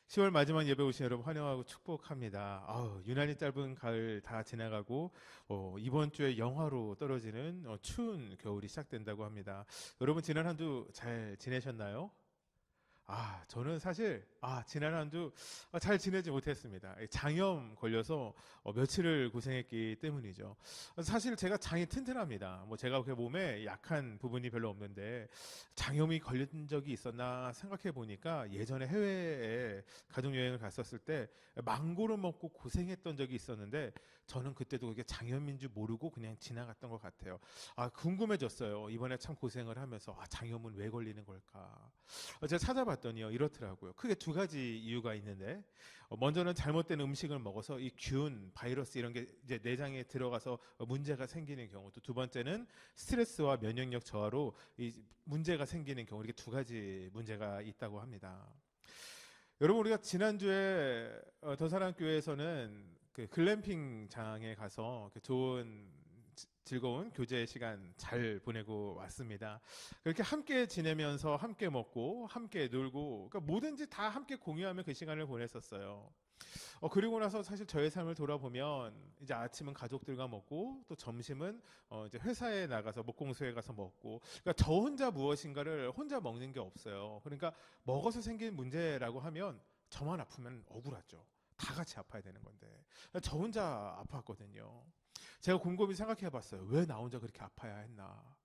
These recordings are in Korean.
10월 마지막 예배 오신 여러분 환영하고 축복합니다. 유난히 짧은 가을 다 지나가고 이번 주에 영하로 떨어지는 추운 겨울이 시작된다고 합니다. 여러분 지난 한 주 잘 지내셨나요? 저는 사실, 지난 한 주 잘 지내지 못했습니다. 장염 걸려서 며칠을 고생했기 때문이죠. 사실 제가 장이 튼튼합니다. 뭐 제가 그 몸에 약한 부분이 별로 없는데 장염이 걸린 적이 있었나 생각해 보니까 예전에 해외에 가족여행을 갔었을 때 망고를 먹고 고생했던 적이 있었는데 저는 그때도 그게 장염인 줄 모르고 그냥 지나갔던 것 같아요. 궁금해졌어요. 이번에 참 고생을 하면서 장염은 왜 걸리는 걸까? 제가 찾아봤더니요 이렇더라고요. 크게 두 가지 이유가 있는데 먼저는 잘못된 음식을 먹어서 이 균, 바이러스 이런 게 이제 내장에 들어가서 문제가 생기는 경우, 또 두 번째는 스트레스와 면역력 저하로 이 문제가 생기는 경우, 이렇게 두 가지 문제가 있다고 합니다. 여러분 우리가 지난주에 더사랑교회에서는 그 글램핑장에 가서 그 좋은 즐거운 교제 시간 잘 보내고 왔습니다. 그렇게 함께 지내면서 함께 먹고 함께 놀고 그러니까 뭐든지 다 함께 공유하며 그 시간을 보냈었어요. 그리고 나서 사실 저의 삶을 돌아보면 이제 아침은 가족들과 먹고 또 점심은 이제 회사에 나가서 목공소에 가서 먹고 그러니까 저 혼자 무엇인가를 혼자 먹는 게 없어요. 그러니까 먹어서 생긴 문제라고 하면 저만 아프면 억울하죠. 다 같이 아파야 되는 건데 저 혼자 아팠거든요. 제가 곰곰이 생각해 봤어요. 왜 나 혼자 그렇게 아파야 했나.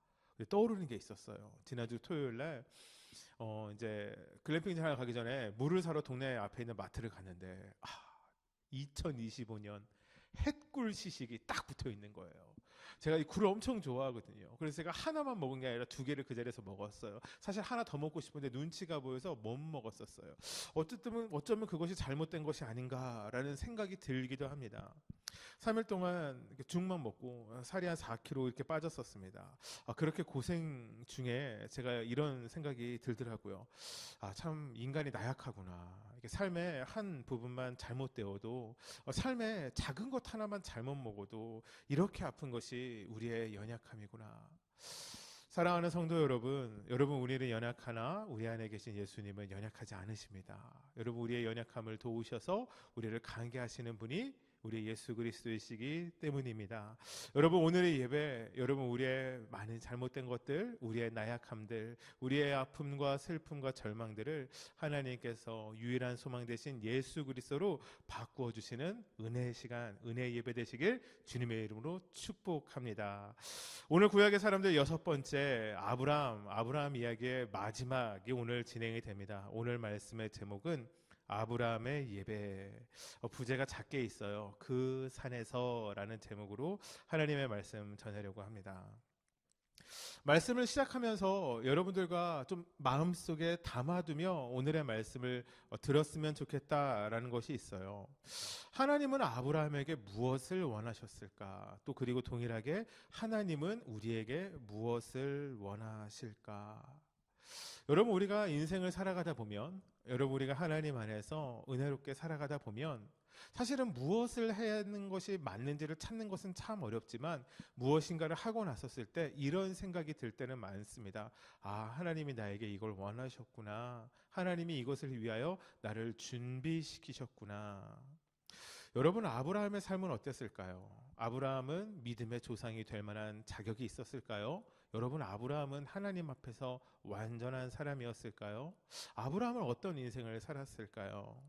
떠오르는 게 있었어요. 지난주 토요일 날 이제 글램핑장을 가기 전에 물을 사러 동네 앞에 있는 마트를 갔는데 2025년 햇꿀 시식이 딱 붙어 있는 거예요. 제가 이 굴을 엄청 좋아하거든요. 그래서 제가 하나만 먹은 게 아니라 두 개를 그 자리에서 먹었어요. 사실 하나 더 먹고 싶은데 눈치가 보여서 못 먹었었어요. 어쩌면 그것이 잘못된 것이 아닌가라는 생각이 들기도 합니다. 3일 동안 이렇게 죽만 먹고 살이 한 4kg 이렇게 빠졌었습니다. 그렇게 고생 중에 제가 이런 생각이 들더라고요. 참 인간이 나약하구나. 이게 삶의 한 부분만 잘못되어도 삶의 작은 것 하나만 잘못 먹어도 이렇게 아픈 것이 우리의 연약함이구나. 사랑하는 성도 여러분, 여러분 우리는 연약하나 우리 안에 계신 예수님은 연약하지 않으십니다. 여러분 우리의 연약함을 도우셔서 우리를 강하게 하시는 분이 우리 예수 그리스도이시기 때문입니다. 여러분 오늘의 예배, 여러분 우리의 많은 잘못된 것들, 우리의 나약함들, 우리의 아픔과 슬픔과 절망들을 하나님께서 유일한 소망 되신 예수 그리스도로 바꾸어 주시는 은혜의 시간, 은혜의 예배 되시길 주님의 이름으로 축복합니다. 오늘 구약의 사람들 여섯 번째 아브라함 이야기의 마지막이 오늘 진행이 됩니다. 오늘 말씀의 제목은 아브라함의 예배. 부제가 작게 있어요. 그 산에서라는 제목으로 하나님의 말씀 전하려고 합니다. 말씀을 시작하면서 여러분들과 좀 마음속에 담아두며 오늘의 말씀을 들었으면 좋겠다라는 것이 있어요. 하나님은 아브라함에게 무엇을 원하셨을까? 또 그리고 동일하게 하나님은 우리에게 무엇을 원하실까? 여러분 우리가 인생을 살아가다 보면 여러분 우리가 하나님 안에서 은혜롭게 살아가다 보면 사실은 무엇을 해야 하는 것이 맞는지를 찾는 것은 참 어렵지만 무엇인가를 하고 나섰을 때 이런 생각이 들 때는 많습니다. 하나님이 나에게 이걸 원하셨구나. 하나님이 이것을 위하여 나를 준비시키셨구나. 여러분 아브라함의 삶은 어땠을까요? 아브라함은 믿음의 조상이 될 만한 자격이 있었을까요? 여러분 아브라함은 하나님 앞에서 완전한 사람이었을까요? 아브라함은 어떤 인생을 살았을까요?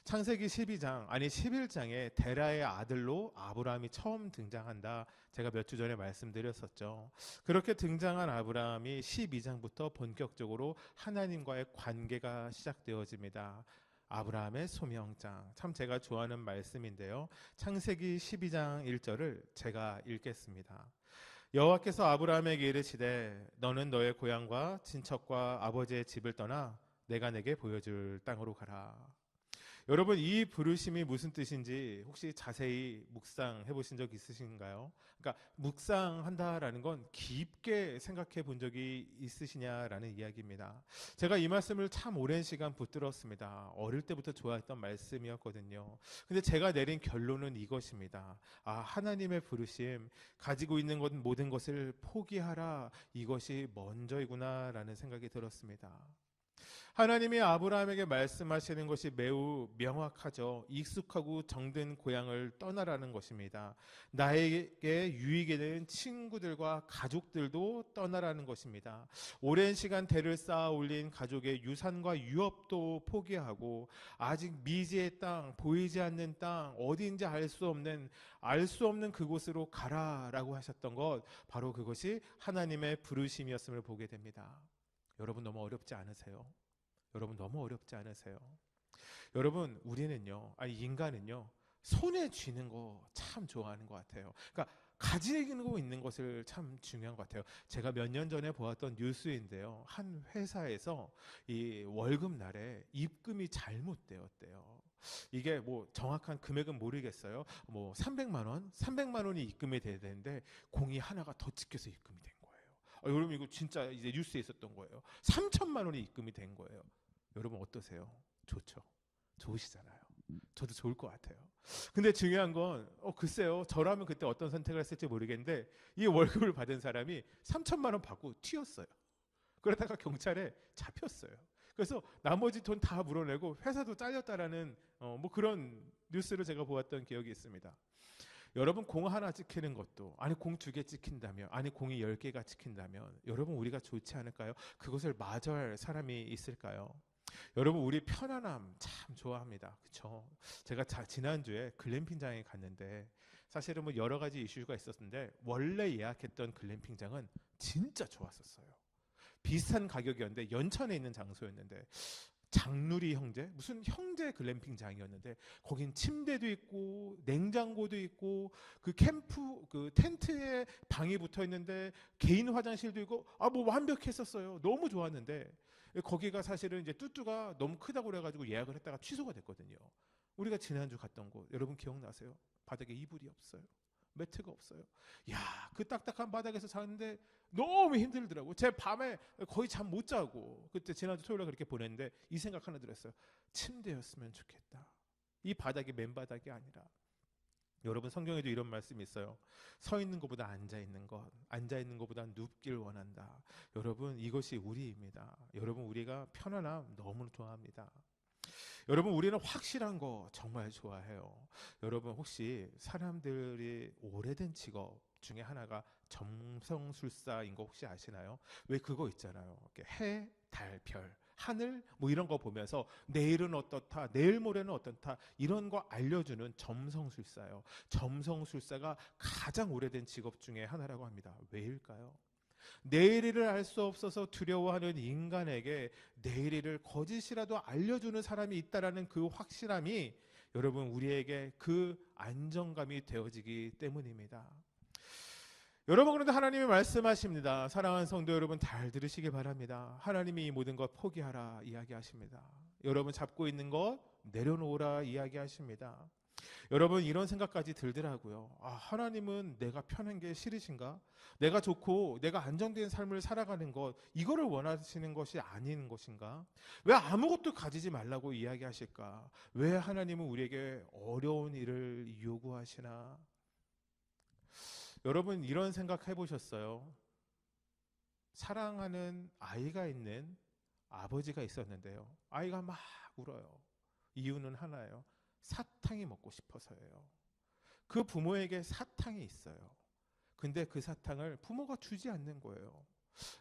창세기 12장 아니 11장에 데라의 아들로 아브라함이 처음 등장한다. 제가 몇 주 전에 말씀드렸었죠. 그렇게 등장한 아브라함이 12장부터 본격적으로 하나님과의 관계가 시작되어집니다. 아브라함의 소명장. 참 제가 좋아하는 말씀인데요. 창세기 12장 1절을 제가 읽겠습니다. 여호와께서 아브라함에게 이르시되 너는 너의 고향과 친척과 아버지의 집을 떠나 내가 내게 보여줄 땅으로 가라. 여러분 이 부르심이 무슨 뜻인지 혹시 자세히 묵상해 보신 적 있으신가요? 그러니까 묵상한다라는 건 깊게 생각해 본 적이 있으시냐라는 이야기입니다. 제가 이 말씀을 참 오랜 시간 붙들었습니다. 어릴 때부터 좋아했던 말씀이었거든요. 근데 제가 내린 결론은 이것입니다. 하나님의 부르심, 가지고 있는 것 모든 것을 포기하라. 이것이 먼저이구나라는 생각이 들었습니다. 하나님이 아브라함에게 말씀하시는 것이 매우 명확하죠. 익숙하고 정든 고향을 떠나라는 것입니다. 나에게 유익이 되는 친구들과 가족들도 떠나라는 것입니다. 오랜 시간 대를 쌓아 올린 가족의 유산과 유업도 포기하고 아직 미지의 땅, 보이지 않는 땅, 어디인지 알 수 없는 그곳으로 가라라고 하셨던 것, 바로 그것이 하나님의 부르심이었음을 보게 됩니다. 여러분 너무 어렵지 않으세요? 여러분 너무 어렵지 않으세요? 여러분 우리는요, 아니 인간은요, 손에 쥐는 거 참 좋아하는 것 같아요. 그러니까 가지고 있는 것을 참 중요한 것 같아요. 제가 몇 년 전에 보았던 뉴스인데요, 한 회사에서 이 월급 날에 입금이 잘못되었대요. 이게 뭐 정확한 금액은 모르겠어요. 뭐 300만 원이 입금이 돼야 되는데 공이 하나가 더 찍혀서 입금이 된 거예요. 여러분 이거 진짜 이제 뉴스에 있었던 거예요. 3천만 원이 입금이 된 거예요. 여러분 어떠세요? 좋죠? 좋으시잖아요. 저도 좋을 것 같아요. 근데 중요한 건 글쎄요. 저라면 그때 어떤 선택을 했을지 모르겠는데 이 월급을 받은 사람이 3천만 원 받고 튀었어요. 그러다가 경찰에 잡혔어요. 그래서 나머지 돈 다 물어내고 회사도 잘렸다라는 뭐 그런 뉴스를 제가 보았던 기억이 있습니다. 여러분 공 하나 찍히는 것도, 아니 공 2개 찍힌다면, 아니 공이 10개가 찍힌다면 여러분 우리가 좋지 않을까요? 그것을 마주할 사람이 있을까요? 여러분 우리 편안함 참 좋아합니다. 그렇죠? 제가 지난주에 글램핑장에 갔는데 사실은 뭐 여러 가지 이슈가 있었는데 원래 예약했던 글램핑장은 진짜 좋았었어요. 비슷한 가격이었는데 연천에 있는 장소였는데 장누리 형제, 무슨 형제 글램핑장이었는데 거긴 침대도 있고 냉장고도 있고 그 캠프 그 텐트에 방이 붙어 있는데 개인 화장실도 있고 뭐 완벽했었어요. 너무 좋았는데 거기가 사실은 이제 뚜뚜가 너무 크다고 그래가지고 예약을 했다가 취소가 됐거든요. 우리가 지난주 갔던 곳 여러분 기억나세요? 바닥에 이불이 없어요. 매트가 없어요. 야, 그 딱딱한 바닥에서 자는데 너무 힘들더라고. 제 밤에 거의 잠 못 자고 그때 지난주 토요일에 그렇게 보냈는데 이 생각 하나 들었어요. 침대였으면 좋겠다. 이 바닥이 맨바닥이 아니라. 여러분 성경에도 이런 말씀이 있어요. 서 있는 것보다 앉아 있는 것, 앉아 있는 것보다 눕길 원한다. 여러분 이것이 우리입니다. 여러분 우리가 편안함 너무 좋아합니다. 여러분 우리는 확실한 거 정말 좋아해요. 여러분 혹시 사람들이 오래된 직업 중에 하나가 점성술사인 거 혹시 아시나요? 왜 그거 있잖아요. 이렇게 해, 달, 별, 하늘 뭐 이런 거 보면서 내일은 어떻다, 내일 모레는 어떻다 이런 거 알려주는 점성술사예요. 점성술사가 가장 오래된 직업 중에 하나라고 합니다. 왜일까요? 내일을 알 수 없어서 두려워하는 인간에게 내일을 거짓이라도 알려주는 사람이 있다라는 그 확실함이 여러분 우리에게 그 안정감이 되어지기 때문입니다. 여러분 그런데 하나님이 말씀하십니다. 사랑하는 성도 여러분 잘 들으시기 바랍니다. 하나님이 이 모든 것 포기하라 이야기하십니다. 여러분 잡고 있는 것 내려놓으라 이야기하십니다. 여러분 이런 생각까지 들더라고요. 하나님은 내가 편한 게 싫으신가? 내가 좋고 내가 안정된 삶을 살아가는 것 이거를 원하시는 것이 아닌 것인가? 왜 아무것도 가지지 말라고 이야기하실까? 왜 하나님은 우리에게 어려운 일을 요구하시나? 여러분 이런 생각 해보셨어요? 사랑하는 아이가 있는 아버지가 있었는데요. 아이가 막 울어요. 이유는 하나예요. 사탕이 먹고 싶어서예요. 그 부모에게 사탕이 있어요. 근데 그 사탕을 부모가 주지 않는 거예요.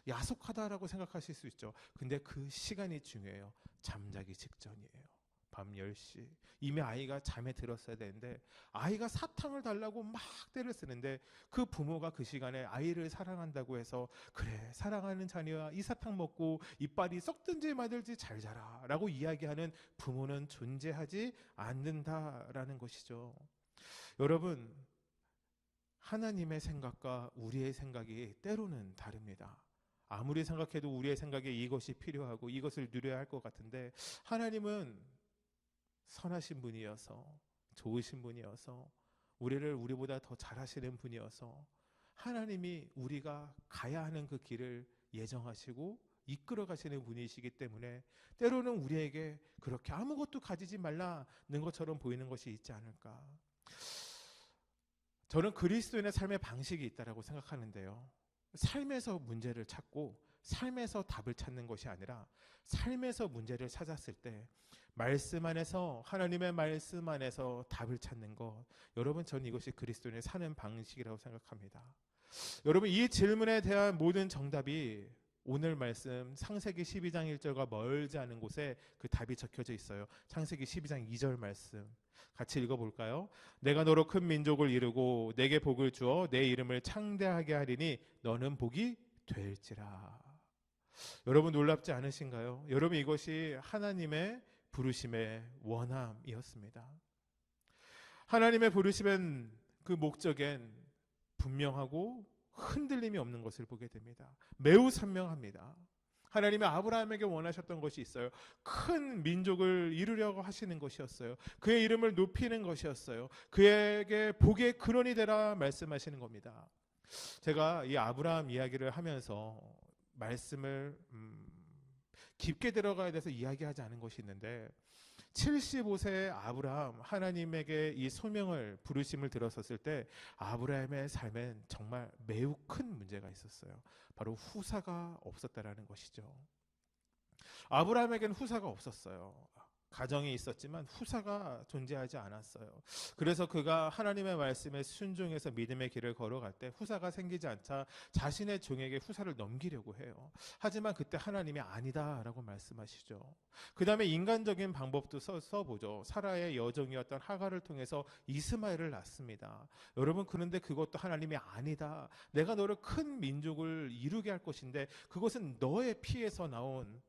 야속하다라고 생각하실 수 있죠. 근데 그 시간이 중요해요. 잠자기 직전이에요. 밤 10시. 이미 아이가 잠에 들었어야 되는데 아이가 사탕을 달라고 막 떼를 쓰는데 그 부모가 그 시간에 아이를 사랑한다고 해서 그래 사랑하는 자녀야 이 사탕 먹고 이빨이 썩든지 말든지 잘 자라 라고 이야기하는 부모는 존재하지 않는다라는 것이죠. 여러분 하나님의 생각과 우리의 생각이 때로는 다릅니다. 아무리 생각해도 우리의 생각에 이것이 필요하고 이것을 누려야 할 것 같은데 하나님은 선하신 분이어서 좋으신 분이어서 우리를 우리보다 더 잘하시는 분이어서 하나님이 우리가 가야 하는 그 길을 예정하시고 이끌어 가시는 분이시기 때문에 때로는 우리에게 그렇게 아무것도 가지지 말라는 것처럼 보이는 것이 있지 않을까. 저는 그리스도인의 삶의 방식이 있다고 생각하는데요. 삶에서 문제를 찾고 삶에서 답을 찾는 것이 아니라 삶에서 문제를 찾았을 때 말씀 안에서, 하나님의 말씀 안에서 답을 찾는 것, 여러분, 저는 이것이 그리스도인의 사는 방식이라고 생각합니다. 여러분, 이 질문에 대한 모든 정답이 오늘 말씀 창세기 12장 1절과 멀지 않은 곳에 그 답이 적혀져 있어요. 창세기 12장 2절 말씀 같이 읽어볼까요? 내가 너로 큰 민족을 이루고 내게 복을 주어 내 이름을 창대하게 하리니 너는 복이 될지라. 여러분, 놀랍지 않으신가요? 여러분, 이것이 하나님의 부르심의 원함이었습니다. 하나님의 부르심은 그 목적엔 분명하고 흔들림이 없는 것을 보게 됩니다. 매우 선명합니다. 하나님이 아브라함에게 원하셨던 것이 있어요. 큰 민족을 이루려고 하시는 것이었어요. 그의 이름을 높이는 것이었어요. 그에게 복의 근원이 되라 말씀하시는 겁니다. 제가 이 아브라함 이야기를 하면서 말씀을 깊게 들어가야 돼서 이야기하지 않은 것이 있는데, 75세의 아브라함, 하나님에게 이 소명을, 부르심을 들었었을 때 아브라함의 삶엔 정말 매우 큰 문제가 있었어요. 바로 후사가 없었다라는 것이죠. 아브라함에게는 후사가 없었어요. 가정이 있었지만 후사가 존재하지 않았어요. 그래서 그가 하나님의 말씀에 순종해서 믿음의 길을 걸어갈 때 후사가 생기지 않자 자신의 종에게 후사를 넘기려고 해요. 하지만 그때 하나님이 아니다라고 말씀하시죠. 그 다음에 인간적인 방법도 써보죠. 사라의 여종이었던 하갈을 통해서 이스마엘을 낳습니다. 여러분, 그런데 그것도 하나님이 아니다. 내가 너를 큰 민족을 이루게 할 것인데 그것은 너의 피에서 나온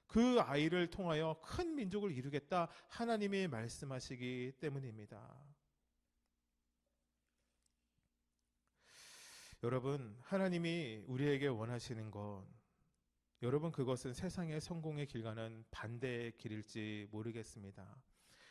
그 아이를 통하여 큰 민족을 이루겠다, 하나님이 말씀하시기 때문입니다. 여러분, 하나님이 우리에게 원하시는 것, 여러분, 그것은 세상의 성공의 길과는 반대의 길일지 모르겠습니다.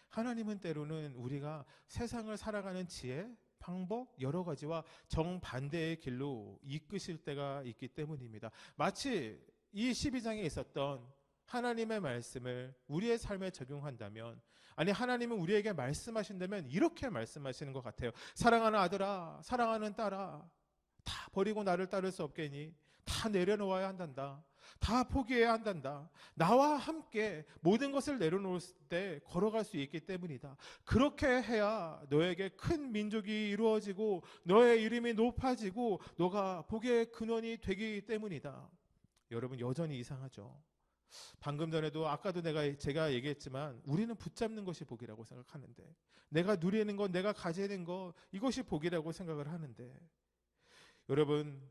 하나님은 때로는 우리가 세상을 살아가는 지혜, 방법 여러 가지와 정반대의 길로 이끄실 때가 있기 때문입니다. 마치 이 12장에 있었던 하나님의 말씀을 우리의 삶에 적용한다면, 아니, 하나님은 우리에게 말씀하신다면 이렇게 말씀하시는 것 같아요. 사랑하는 아들아, 사랑하는 딸아, 다 버리고 나를 따를 수 없겠니? 다 내려놓아야 한단다. 다 포기해야 한단다. 나와 함께 모든 것을 내려놓을 때 걸어갈 수 있기 때문이다. 그렇게 해야 너에게 큰 민족이 이루어지고 너의 이름이 높아지고 너가 복의 근원이 되기 때문이다. 여러분, 여전히 이상하죠? 방금 전에도, 아까도 제가 얘기했지만 우리는 붙잡는 것이 복이라고 생각하는데, 내가 누리는 것, 내가 가지는 것, 이것이 복이라고 생각을 하는데, 여러분,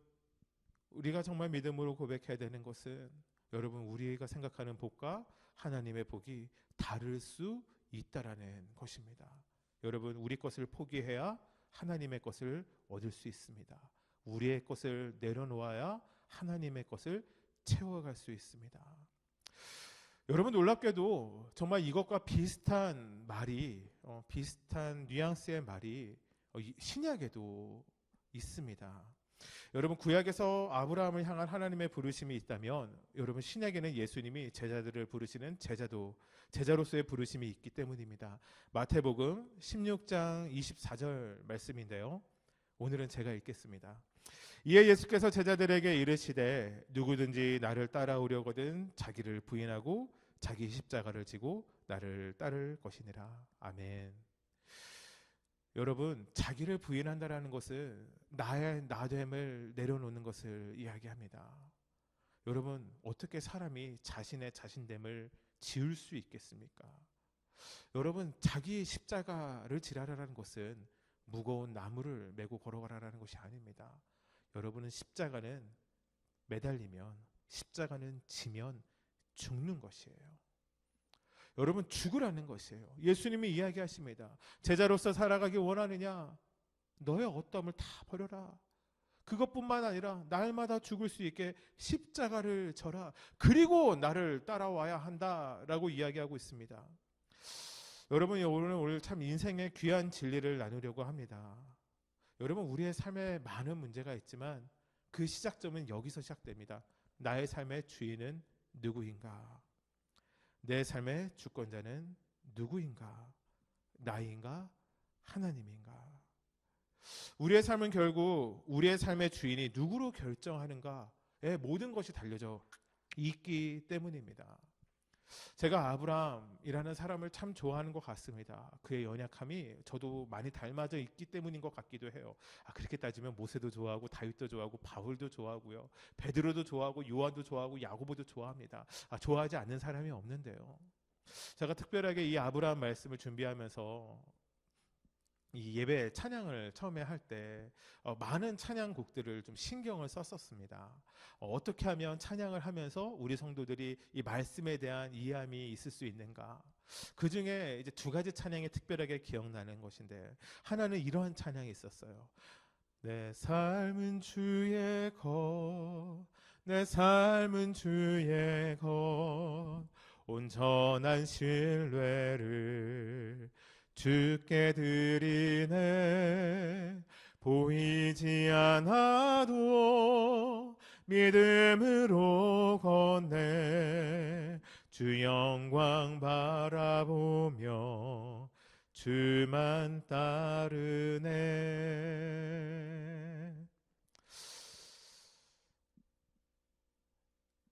우리가 정말 믿음으로 고백해야 되는 것은, 여러분, 우리가 생각하는 복과 하나님의 복이 다를 수 있다라는 것입니다. 여러분, 우리 것을 포기해야 하나님의 것을 얻을 수 있습니다. 우리의 것을 내려놓아야 하나님의 것을 채워갈 수 있습니다. 여러분, 놀랍게도 정말 이것과 비슷한 말이, 비슷한 뉘앙스의 말이 신약에도 있습니다. 여러분, 구약에서 아브라함을 향한 하나님의 부르심이 있다면, 여러분, 신약에는 예수님이 제자들을 부르시는 제자로서의 부르심이 있기 때문입니다. 마태복음 16장 24절 말씀인데요, 오늘은 제가 읽겠습니다. 이에 예수께서 제자들에게 이르시되 누구든지 나를 따라오려거든 자기를 부인하고 자기 십자가를 지고 나를 따를 것이니라. 아멘. 여러분, 자기를 부인한다라는 것은 나의 나됨을 내려놓는 것을 이야기합니다. 여러분, 어떻게 사람이 자신의 자신됨을 지을 수 있겠습니까? 여러분, 자기 십자가를 지라라는 것은 무거운 나무를 메고 걸어가라는 것이 아닙니다. 여러분은 십자가는 매달리면, 십자가는 지면 죽는 것이에요. 여러분, 죽으라는 것이에요. 예수님이 이야기하십니다. 제자로서 살아가기 원하느냐? 너의 어떠함을 다 버려라. 그것뿐만 아니라 날마다 죽을 수 있게 십자가를 져라. 그리고 나를 따라와야 한다라고 이야기하고 있습니다. 여러분, 오늘 참 인생의 귀한 진리를 나누려고 합니다. 여러분, 우리의 삶에 많은 문제가 있지만 그 시작점은 여기서 시작됩니다. 나의 삶의 주인은 누구인가? 내 삶의 주권자는 누구인가? 나인가? 하나님인가? 우리의 삶은 결국 우리의 삶의 주인이 누구로 결정하는가? 모든 것이 달려져 있기 때문입니다. 제가 아브라함이라는 사람을 참 좋아하는 것 같습니다. 그의 연약함이 저도 많이 닮아져 있기 때문인 것 같기도 해요. 그렇게 따지면 모세도 좋아하고 다윗도 좋아하고 바울도 좋아하고요. 베드로도 좋아하고 요한도 좋아하고 야고보도 좋아합니다. 좋아하지 않는 사람이 없는데요. 제가 특별하게 이 아브라함 말씀을 준비하면서 이 예배 찬양을 처음에 할 때 많은 찬양곡들을 좀 신경을 썼었습니다. 어떻게 하면 찬양을 하면서 우리 성도들이 이 말씀에 대한 이해함이 있을 수 있는가? 그 중에 이제 두 가지 찬양이 특별하게 기억나는 것인데, 하나는 이러한 찬양이 있었어요. 내 삶은 주의 것, 내 삶은 주의 것, 온전한 신뢰를 주께 드리네. 보이지 않아도 믿음으로 걷네. 주 영광 바라보며 주만 따르네.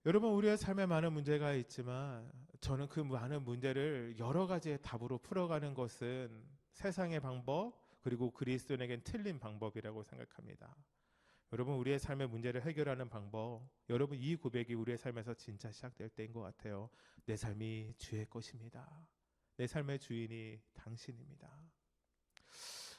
여러분, 우리의 삶에 많은 문제가 있지만 저는 그 많은 문제를 여러 가지의 답으로 풀어가는 것은 세상의 방법, 그리고 그리스도인에겐 틀린 방법이라고 생각합니다. 여러분, 우리의 삶의 문제를 해결하는 방법, 여러분 이 고백이 우리의 삶에서 진짜 시작될 때인 것 같아요. 내 삶이 주의 것입니다. 내 삶의 주인이 당신입니다.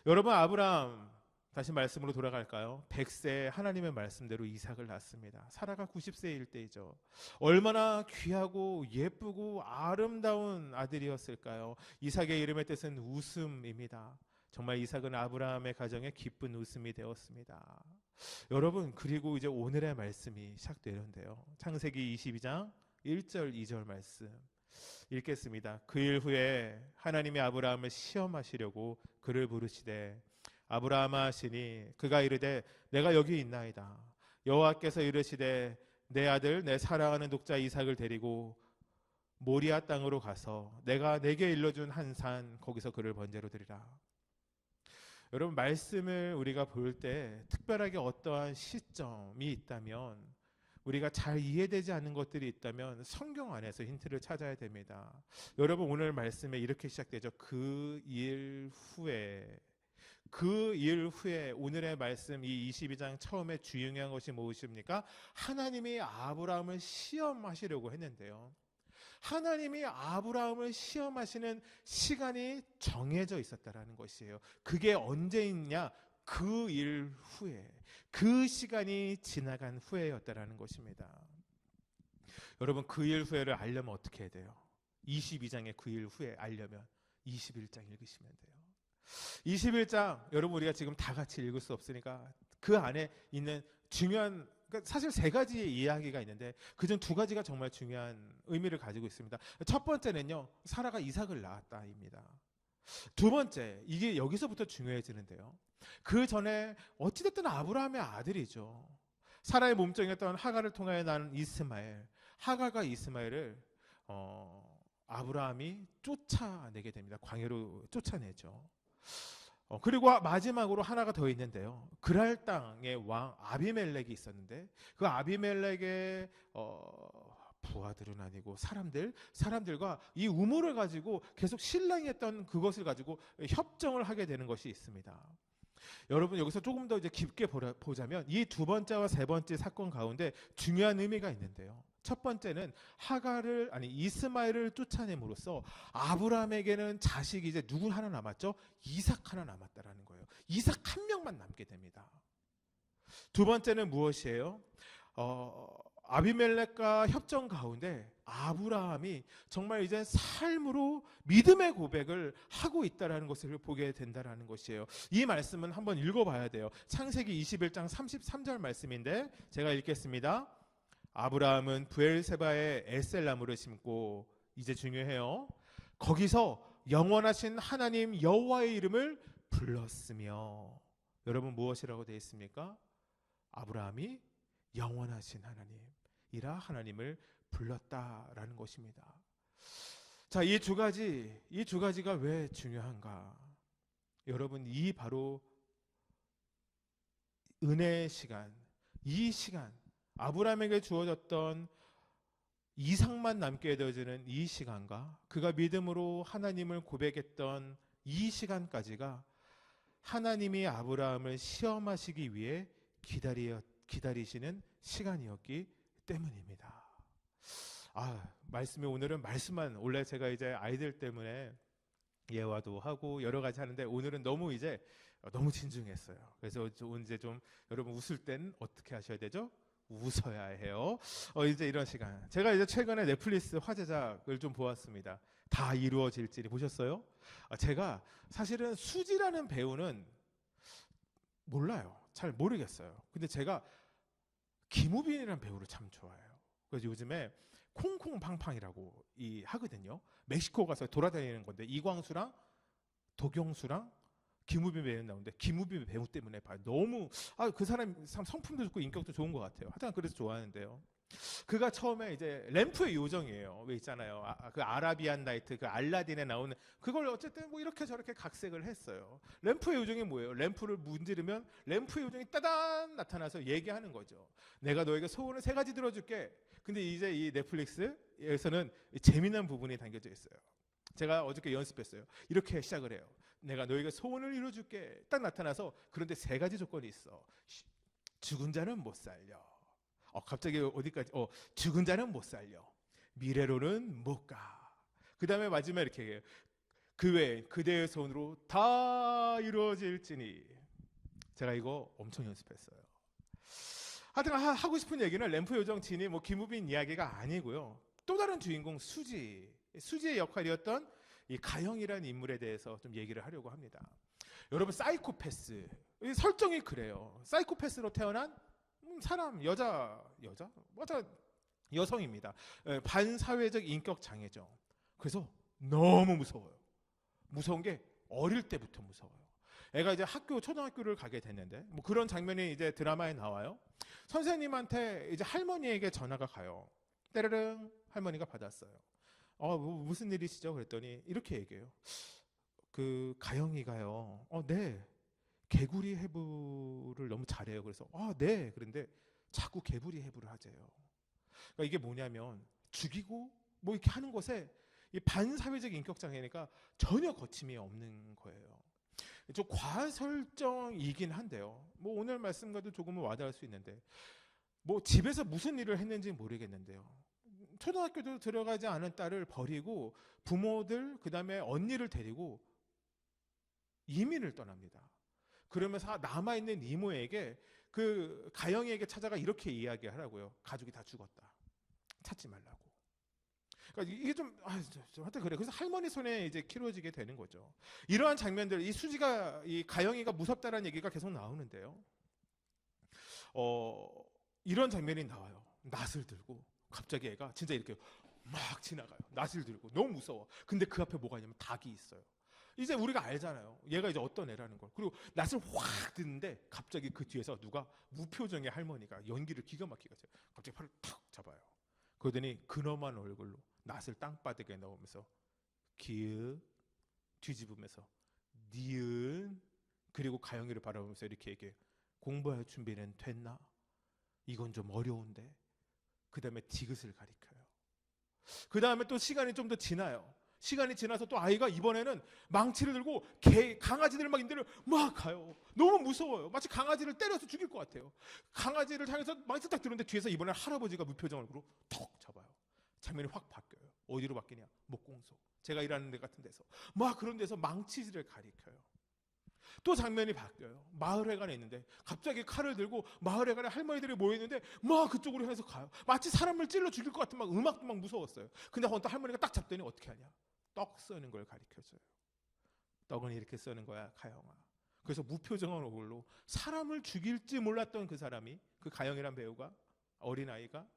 여러분, 아브라함, 다시 말씀으로 돌아갈까요? 100세 하나님의 말씀대로 이삭을 낳습니다. 사라가 90세일 때이죠. 얼마나 귀하고 예쁘고 아름다운 아들이었을까요? 이삭의 이름의 뜻은 웃음입니다. 정말 이삭은 아브라함의 가정에 기쁜 웃음이 되었습니다. 여러분, 그리고 이제 오늘의 말씀이 시작되는데요. 창세기 22장 1절 2절 말씀 읽겠습니다. 그 일 후에 하나님이 아브라함을 시험하시려고 그를 부르시되 아브라함아 하시니 그가 이르되 내가 여기 있나이다. 여호와께서 이르시되 내 아들 내 사랑하는 독자 이삭을 데리고 모리아 땅으로 가서 내가 내게 일러준 한 산 거기서 그를 번제로 드리라. 여러분, 말씀을 우리가 볼 때 특별하게 어떠한 시점이 있다면, 우리가 잘 이해되지 않는 것들이 있다면 성경 안에서 힌트를 찾아야 됩니다. 여러분, 오늘 말씀에 이렇게 시작되죠. 그 일 후에 오늘의 말씀 이 22장 처음에 중요한 것이 무엇입니까? 하나님이 아브라함을 시험하시려고 했는데요. 하나님이 아브라함을 시험하시는 시간이 정해져 있었다라는 것이에요. 그게 언제있냐? 그 일 후에, 그 시간이 지나간 후에였다라는 것입니다. 여러분, 그 일 후에를 알려면 어떻게 해야 돼요? 22장의 그 일 후에 알려면 21장 읽으시면 돼요. 21장, 여러분 우리가 지금 다 같이 읽을 수 없으니까 그 안에 있는 중요한, 그러니까 사실 세 가지의 이야기가 있는데 그중 두 가지가 정말 중요한 의미를 가지고 있습니다. 첫 번째는요, 사라가 이삭을 낳았다입니다. 두 번째, 이게 여기서부터 중요해지는데요. 그 전에 어찌됐든 아브라함의 아들이죠. 사라의 몸종이었던 하갈을 통하여 난 이스마엘, 하갈과 이스마엘을 아브라함이 쫓아내게 됩니다. 광야로 쫓아내죠. 그리고 마지막으로 하나가 더 있는데요. 그랄 땅의 왕 아비멜렉이 있었는데 그 아비멜렉의 부하들은 아니고 사람들과 이 우물을 가지고 계속 신랑했던 그것을 가지고 협정을 하게 되는 것이 있습니다. 여러분, 여기서 조금 더 이제 깊게 보자면 이 두 번째와 세 번째 사건 가운데 중요한 의미가 있는데요. 첫 번째는 이스마엘을 쫓아냄으로써 아브라함에게는 자식이 이제 누구 하나 남았죠? 이삭 하나 남았다라는 거예요. 이삭 한 명만 남게 됩니다. 두 번째는 무엇이에요? 아비멜렉과 협정 가운데 아브라함이 정말 이제 삶으로 믿음의 고백을 하고 있다라는 것을 보게 된다라는 것이에요. 이 말씀은 한번 읽어봐야 돼요. 창세기 21장 33절 말씀인데 제가 읽겠습니다. 아브라함은 브엘세바에 에셀나무를 심고, 이제 중요해요, 거기서 영원하신 하나님 여호와의 이름을 불렀으며. 여러분, 무엇이라고 되어 있습니까? 아브라함이 영원하신 하나님이라 하나님을 불렀다라는 것입니다. 자, 이 두 가지가 왜 중요한가? 여러분, 이 바로 은혜의 시간, 이 시간, 아브라함에게 주어졌던 이상만 남게 되어지는 이 시간과 그가 믿음으로 하나님을 고백했던 이 시간까지가 하나님이 아브라함을 시험하시기 위해 기다리시는 시간이었기 때문입니다. 말씀이 오늘은 말씀만, 원래 제가 이제 아이들 때문에 예화도 하고 여러 가지 하는데 오늘은 너무 진중했어요. 그래서 이제 좀 여러분 웃을 땐 어떻게 하셔야 되죠? 웃어야 해요. 이제 이런 시간. 제가 이제 최근에 넷플릭스 화제작을 좀 보았습니다. 다 이루어질지니 보셨어요? 제가 사실은 수지라는 배우는 몰라요. 잘 모르겠어요. 근데 제가 김우빈이라는 배우를 참 좋아해요. 그래서 요즘에 콩콩팡팡이라고 하거든요. 멕시코 가서 돌아다니는 건데 이광수랑 도경수랑 김우빈 배우 나오는데 김우빈 배우 때문에 봐요. 너무 그 사람 성품도 좋고 인격도 좋은 것 같아요. 하여튼 그래서 좋아하는데요. 그가 처음에 이제 램프의 요정이에요. 왜 있잖아요. 그 아라비안 나이트, 그 알라딘에 나오는 그걸 어쨌든 뭐 이렇게 저렇게 각색을 했어요. 램프의 요정이 뭐예요? 램프를 문지르면 램프의 요정이 따단 나타나서 얘기하는 거죠. 내가 너에게 소원을 3가지 들어줄게. 근데 이제 이 넷플릭스에서는 재미난 부분이 담겨져 있어요. 제가 어저께 연습했어요. 이렇게 시작을 해요. 내가 너에게 소원을 이뤄줄게. 딱 나타나서 그런데 3가지 조건이 있어. 죽은 자는 못 살려. 갑자기 어디까지? 죽은 자는 못 살려. 미래로는 못 가. 그 다음에 마지막에 이렇게 해요. 그 외에 그대의 손으로 다 이루어질지니. 제가 이거 엄청 연습했어요. 하여튼 하고 싶은 얘기는 램프 요정 진이 뭐 김우빈 이야기가 아니고요. 또 다른 주인공 수지의 역할이었던 이 가영이라는 인물에 대해서 좀 얘기를 하려고 합니다. 여러분 사이코패스 설정이 그래요. 사이코패스로 태어난 사람 여성입니다. 반사회적 인격 장애죠. 그래서 너무 무서워요. 무서운 게 어릴 때부터 무서워요. 애가 이제 초등학교를 가게 됐는데 뭐 그런 장면이 이제 드라마에 나와요. 선생님한테 이제 할머니에게 전화가 가요. 때르릉 할머니가 받았어요. 무슨 일이시죠? 그랬더니 이렇게 얘기해요. 그 가영이가요. 네. 개구리 해부를 너무 잘해요. 그래서 네. 그런데 자꾸 개구리 해부를 하재요. 그러니까 이게 뭐냐면 죽이고 뭐 이렇게 하는 것에 이 반사회적 인격 장애니까 전혀 거침이 없는 거예요. 좀 과설정이긴 한데요. 뭐 오늘 말씀과도 조금은 와닿을 수 있는데 뭐 집에서 무슨 일을 했는지 모르겠는데요. 초등학교도 들어가지 않은 딸을 버리고 부모들 그다음에 언니를 데리고 이민을 떠납니다. 그러면서 남아있는 이모에게 그 가영이에게 찾아가 이렇게 이야기하라고요. 가족이 다 죽었다. 찾지 말라고. 그러니까 이게 하여튼 그래. 그래서 할머니 손에 이제 키워지게 되는 거죠. 이러한 장면들, 이 가영이가 무섭다라는 얘기가 계속 나오는데요. 이런 장면이 나와요. 낫을 들고 갑자기 애가 진짜 이렇게 막 지나가요. 낫을 들고 너무 무서워. 근데 그 앞에 뭐가 있냐면 닭이 있어요. 이제 우리가 알잖아요. 얘가 이제 어떤 애라는 걸. 그리고 낫을 확 드는데 갑자기 그 뒤에서 누가 무표정의 할머니가 연기를 기가 막히게 하죠. 갑자기 팔을 탁 잡아요. 그러더니 근엄한 얼굴로 낫을 땅바닥에 넣으면서 기읍 뒤집으면서 니은 그리고 가영이를 바라보면서 이렇게 얘기해요. 공부할 준비는 됐나? 이건 좀 어려운데. 그 다음에 디귿을 가리켜요. 그 다음에 또 시간이 좀 더 지나요. 시간이 지나서 또 아이가 이번에는 망치를 들고 강아지들 막 인대를 막 가요. 너무 무서워요. 마치 강아지를 때려서 죽일 것 같아요. 강아지를 향해서 망치 딱 들었는데 뒤에서 이번에 할아버지가 무표정 얼굴로 턱 잡아요. 장면이 확 바뀌어요. 어디로 바뀌냐? 목공소. 제가 일하는 데 같은 데서. 막 그런 데서 망치질을 가리켜요. 또 장면이 바뀌어요. 마을회관에 있는데 갑자기 칼을 들고 마을회관에 할머니들이 모여있는데 막 그쪽으로 향해서 가요. 마치 사람을 찔러 죽일 것 같은 막 음악도 막 무서웠어요. 근데 어떤 할머니가 딱 잡더니 어떻게 하냐? 떡 써는 걸 가르쳐줘요. 떡은 이렇게 써는 거야, 가영아. 그래서 무표정한 얼굴로 사람을 죽일지 몰랐던 그 사람이, 그 가영이란 배우가, 어린아이가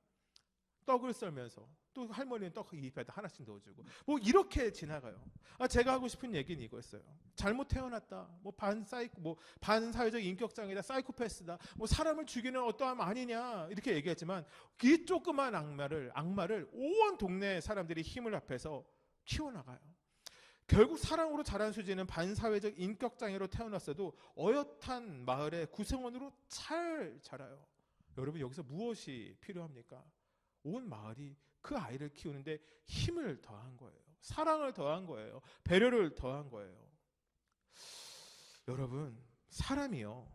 떡을 썰면서 또 할머니는 떡 입에다 하나씩 넣어주고 뭐 이렇게 지나가요. 제가 하고 싶은 얘기는 이거였어요. 잘못 태어났다. 뭐 반사회적 인격장애다. 사이코패스다. 뭐 사람을 죽이는 어떠함 아니냐 이렇게 얘기했지만 이 조그만 악마를 온 동네 사람들이 힘을 합해서 키워나가요. 결국 사랑으로 자란 수지는 반사회적 인격장애로 태어났어도 어엿한 마을의 구성원으로 잘 자라요. 여러분 여기서 무엇이 필요합니까? 온 마을이 그 아이를 키우는데 힘을 더한 거예요. 사랑을 더한 거예요. 배려를 더한 거예요. 여러분, 사람이요,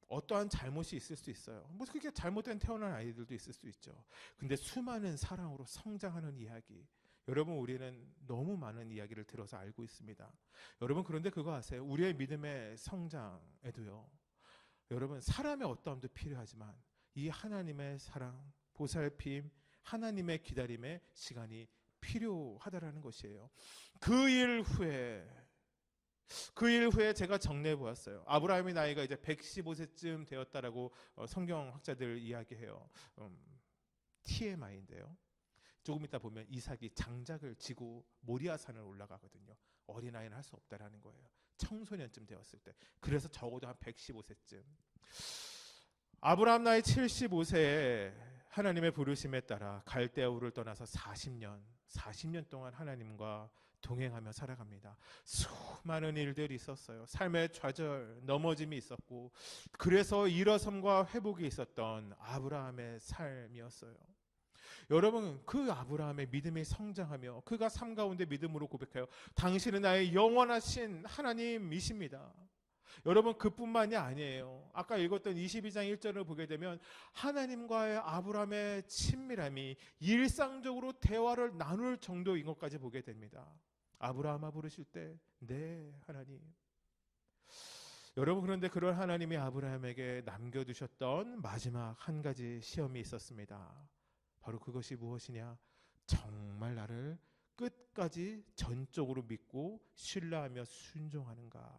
어떠한 잘못이 있을 수 있어요. 뭐 그렇게 잘못된 태어난 아이들도 있을 수 있죠. 근데 수많은 사랑으로 성장하는 이야기, 여러분 우리는 너무 많은 이야기를 들어서 알고 있습니다. 여러분 그런데 그거 아세요? 우리의 믿음의 성장에도요, 여러분 사람의 어떠함도 필요하지만 이 하나님의 사랑, 보살핌, 하나님의 기다림의 시간이 필요하다라는 것이에요. 그 일 후에 제가 정리해 보았어요. 아브라함의 나이가 이제 115세쯤 되었다라고 성경 학자들 이야기해요. TMI인데요. 조금 이따 보면 이삭이 장작을 지고 모리아산을 올라가거든요. 어린아이는 할 수 없다라는 거예요. 청소년쯤 되었을 때. 그래서 적어도 한 115세쯤. 아브라함 나이 75세에 하나님의 부르심에 따라 갈대아우를 떠나서 40년 동안 하나님과 동행하며 살아갑니다. 수많은 일들이 있었어요. 삶의 좌절, 넘어짐이 있었고, 그래서 일어섬과 회복이 있었던 아브라함의 삶이었어요. 여러분, 그 아브라함의 믿음이 성장하며 그가 삶 가운데 믿음으로 고백해요. 당신은 나의 영원하신 하나님이십니다. 여러분, 그뿐만이 아니에요. 아까 읽었던 22장 1절을 보게 되면 하나님과의 아브라함의 친밀함이 일상적으로 대화를 나눌 정도인 것까지 보게 됩니다. 아브라함아 부르실 때 네 하나님. 여러분, 그런데 그런 하나님이 아브라함에게 남겨두셨던 마지막 한 가지 시험이 있었습니다. 바로 그것이 무엇이냐? 정말 나를 끝까지 전적으로 믿고 신뢰하며 순종하는가?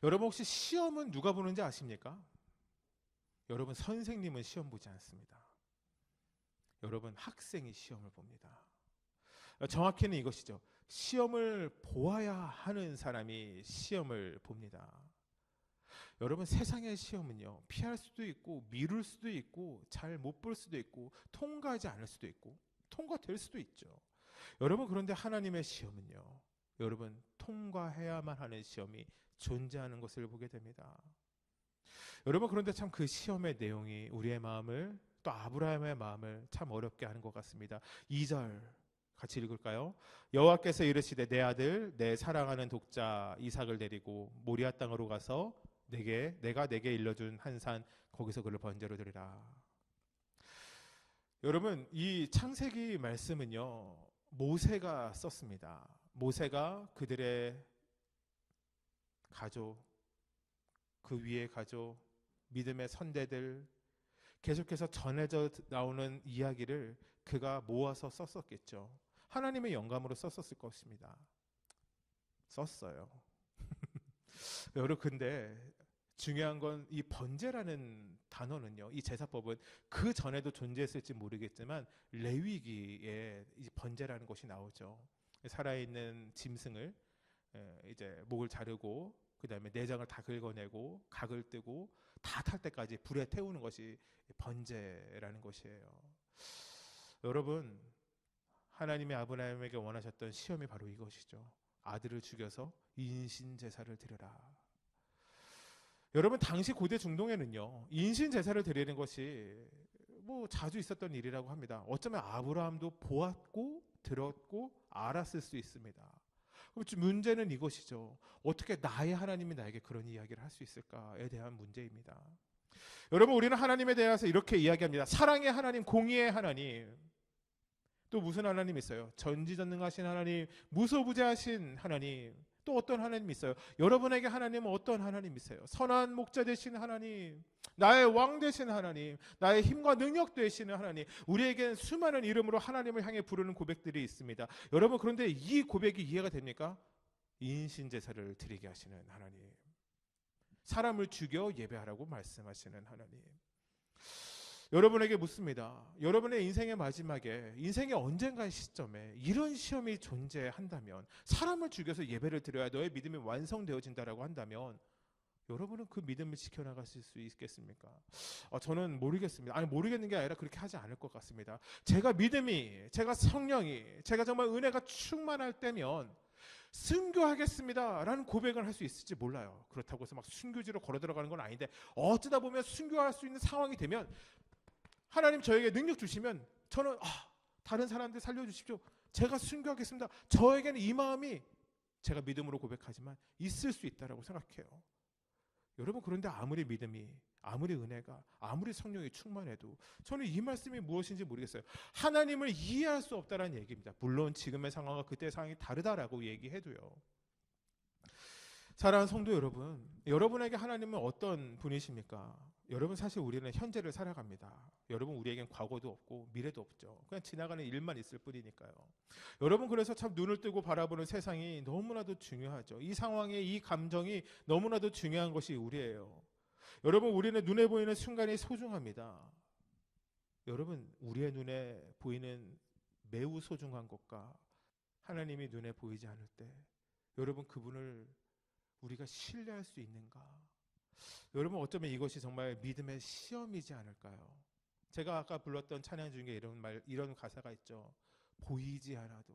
여러분, 혹시 시험은 누가 보는지 아십니까? 여러분, 선생님은 시험 보지 않습니다. 여러분, 학생이 시험을 봅니다. 정확히는 이것이죠. 시험을 보아야 하는 사람이 시험을 봅니다. 여러분, 세상의 시험은요, 피할 수도 있고 미룰 수도 있고 잘 못 볼 수도 있고 통과하지 않을 수도 있고 통과될 수도 있죠. 여러분, 그런데 하나님의 시험은요, 여러분 통과해야만 하는 시험이 존재하는 것을 보게 됩니다. 여러분, 그런데 참 그 시험의 내용이 우리의 마음을, 또 아브라함의 마음을 참 어렵게 하는 것 같습니다. 2절 같이 읽을까요? 여호와께서 이르시되 내 아들 내 사랑하는 독자 이삭을 데리고 모리아 땅으로 가서 내가 내게 일러준 한 산 거기서 그를 번제로 드리라. 여러분, 이 창세기 말씀은요, 모세가 썼습니다. 모세가 그들의 가족, 그 위의 가족, 믿음의 선대들, 계속해서 전해져 나오는 이야기를 그가 모아서 썼었겠죠. 하나님의 영감으로 썼었을 것입니다. 썼어요. 여러분, 근데 중요한 건 이 번제라는 단어는요, 이 제사법은 그 전에도 존재했을지 모르겠지만 레위기에 이 번제라는 것이 나오죠. 살아있는 짐승을 이제 목을 자르고 그 다음에 내장을 다 긁어내고 각을 뜨고 다 탈 때까지 불에 태우는 것이 번제라는 것이에요. 여러분, 하나님이 아브라함에게 원하셨던 시험이 바로 이것이죠. 아들을 죽여서 인신 제사를 드려라. 여러분, 당시 고대 중동에는요, 인신 제사를 드리는 것이 뭐 자주 있었던 일이라고 합니다. 어쩌면 아브라함도 보았고 들었고 알았을 수 있습니다. 문제는 이것이죠. 어떻게 나의 하나님이 나에게 그런 이야기를 할 수 있을까에 대한 문제입니다. 여러분, 우리는 하나님에 대해서 이렇게 이야기합니다. 사랑의 하나님, 공의의 하나님. 또 무슨 하나님 있어요? 전지전능하신 하나님, 무소부재하신 하나님. 또 어떤 하나님 있어요? 여러분에게 하나님은 어떤 하나님 있어요? 선한 목자 되신 하나님, 나의 왕 되신 하나님, 나의 힘과 능력 되시는 하나님. 우리에겐 수많은 이름으로 하나님을 향해 부르는 고백들이 있습니다. 여러분, 그런데 이 고백이 이해가 됩니까? 인신제사를 드리게 하시는 하나님, 사람을 죽여 예배하라고 말씀하시는 하나님. 여러분에게 묻습니다. 여러분의 인생의 마지막에, 인생의 언젠가의 시점에 이런 시험이 존재한다면, 사람을 죽여서 예배를 드려야 너의 믿음이 완성되어진다라고 한다면 여러분은 그 믿음을 지켜나가실 수 있겠습니까? 저는 모르겠습니다. 아니, 모르겠는 게 아니라 그렇게 하지 않을 것 같습니다. 제가 믿음이, 제가 성령이, 제가 정말 은혜가 충만할 때면 순교하겠습니다라는 고백을 할 수 있을지 몰라요. 그렇다고 해서 막 순교지로 걸어 들어가는 건 아닌데 어쩌다 보면 순교할 수 있는 상황이 되면 하나님 저에게 능력 주시면 저는 다른 사람들 살려주십시오. 제가 순교하겠습니다. 저에게는 이 마음이 제가 믿음으로 고백하지만 있을 수 있다라고 생각해요. 여러분 그런데 아무리 믿음이 아무리 은혜가 아무리 성령이 충만해도 저는 이 말씀이 무엇인지 모르겠어요. 하나님을 이해할 수 없다라는 얘기입니다. 물론 지금의 상황과 그때의 상황이 다르다라고 얘기해도요. 사랑하는 성도 여러분, 여러분에게 하나님은 어떤 분이십니까? 여러분 사실 우리는 현재를 살아갑니다. 여러분 우리에겐 과거도 없고 미래도 없죠. 그냥 지나가는 일만 있을 뿐이니까요. 여러분 그래서 참 눈을 뜨고 바라보는 세상이 너무나도 중요하죠. 이 상황에 이 감정이 너무나도 중요한 것이 우리예요. 여러분 우리는 눈에 보이는 순간이 소중합니다. 여러분 우리의 눈에 보이는 매우 소중한 것과 하나님이 눈에 보이지 않을 때 여러분 그분을 우리가 신뢰할 수 있는가? 여러분 어쩌면 이것이 정말 믿음의 시험이지 않을까요? 제가 아까 불렀던 찬양 중에 이런 가사가 있죠. 보이지 않아도.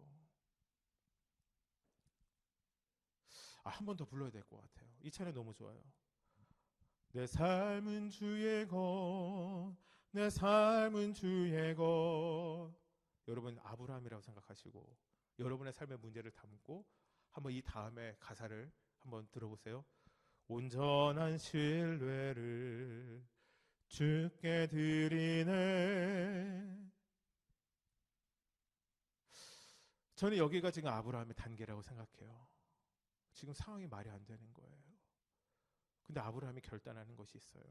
한 번 더 불러야 될 것 같아요. 이 찬양 너무 좋아요. 내 삶은 주의 것, 내 삶은 주의 것. 여러분 아브라함이라고 생각하시고 여러분의 삶의 문제를 담고 한번 이 다음에 가사를 한번 들어보세요. 온전한 신뢰를 주께 드리네. 저는 여기가 지금 아브라함의 단계라고 생각해요. 지금 상황이 말이 안 되는 거예요. 근데 아브라함이 결단하는 것이 있어요.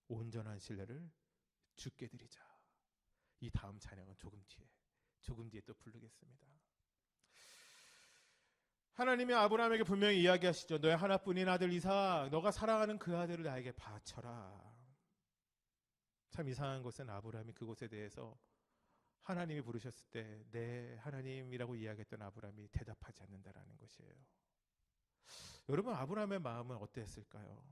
온전한 신뢰를 주께 드리자. 이 다음 찬양은 조금 뒤에 또 부르겠습니다. 하나님이 아브라함에게 분명히 이야기하시죠. 너의 하나뿐인 아들 이삭, 너가 사랑하는 그 아들을 나에게 바쳐라. 참 이상한 것은 아브라함이 그것에 대해서 하나님이 부르셨을 때 네 하나님이라고 이야기했던 아브라함이 대답하지 않는다라는 것이에요. 여러분 아브라함의 마음은 어땠을까요?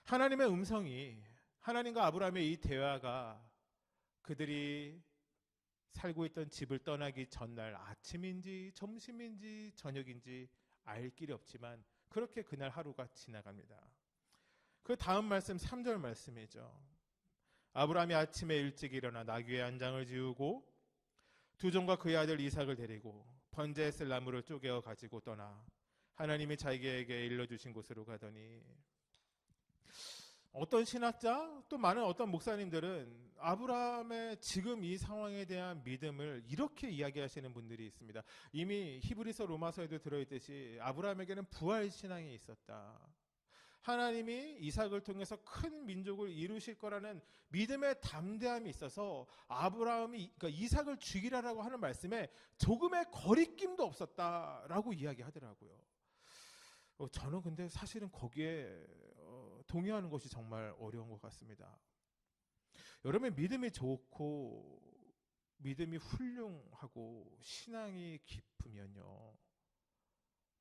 하나님의 음성이 하나님과 아브라함의 이 대화가 그들이 살고 있던 집을 떠나기 전날 아침인지 점심인지 저녁인지 알 길이 없지만 그렇게 그날 하루가 지나갑니다. 그 다음 말씀 3절 말씀이죠. 아브라함이 아침에 일찍 일어나 나귀의 안장을 지우고 두 종과 그의 아들 이삭을 데리고 번제에 쓸 나무를 쪼개어 가지고 떠나 하나님이 자기에게 일러주신 곳으로 가더니, 어떤 신학자 또 많은 어떤 목사님들은 아브라함의 지금 이 상황에 대한 믿음을 이렇게 이야기하시는 분들이 있습니다. 이미 히브리서 로마서에도 들어있듯이 아브라함에게는 부활 신앙이 있었다. 하나님이 이삭을 통해서 큰 민족을 이루실 거라는 믿음의 담대함이 있어서 아브라함이 그러니까 이삭을 죽이라라고 하는 말씀에 조금의 거리낌도 없었다라고 이야기하더라고요. 저는 근데 사실은 거기에 동의하는 것이 정말 어려운 것 같습니다. 여러분 믿음이 좋고 믿음이 훌륭하고 신앙이 깊으면요,